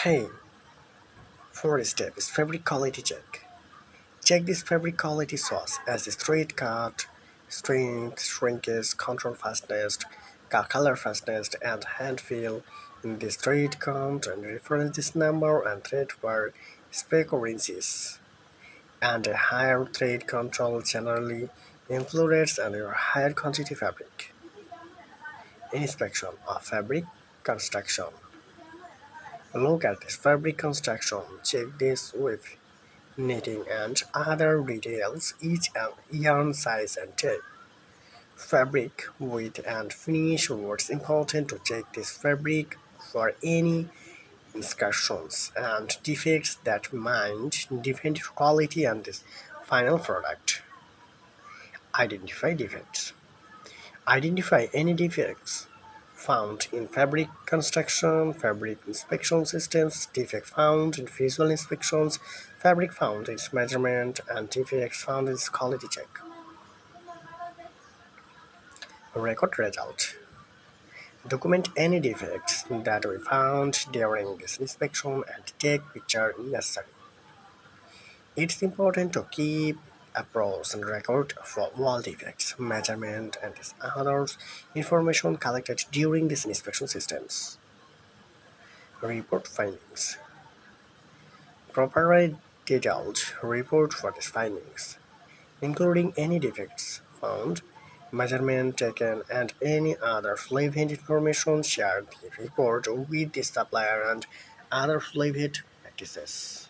Hey, first step is fabric quality check. Check this fabric quality source as the straight cut, strength, shrinkage, control fastness, color fastness, and hand feel in the straight count and reference this number and thread per spec or inches. And a higher thread control generally influences and your higher quantity fabric. Inspection of fabric construction. Look at this fabric construction. Check this with knitting and other details, each yarn size and tape, fabric width and finish. What's important to check this fabric for any insertions and defects that might depend quality on this final product. Identify defects. Identify any defects found in fabric construction, fabric inspection systems, defect found in visual inspections, fabric found in measurement, and defects found in quality check. Record result. Document any defects that we found during this inspection and take pictures if necessary. It's important to keep a pros and record for all defects, measurement, and other information collected during this inspection systems. Report findings. Properly detailed report for these findings, including any defects found, measurement taken, and any other relevant information. Share the report with the supplier and other relevant practices.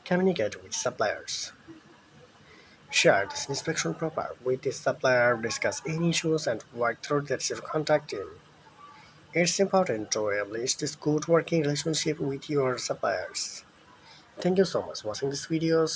Communicate with suppliers. Share this inspection proper with the supplier, discuss any issues, and work through that your contact team. It's important to establish this good working relationship with your suppliers. Thank you so much for watching this videos.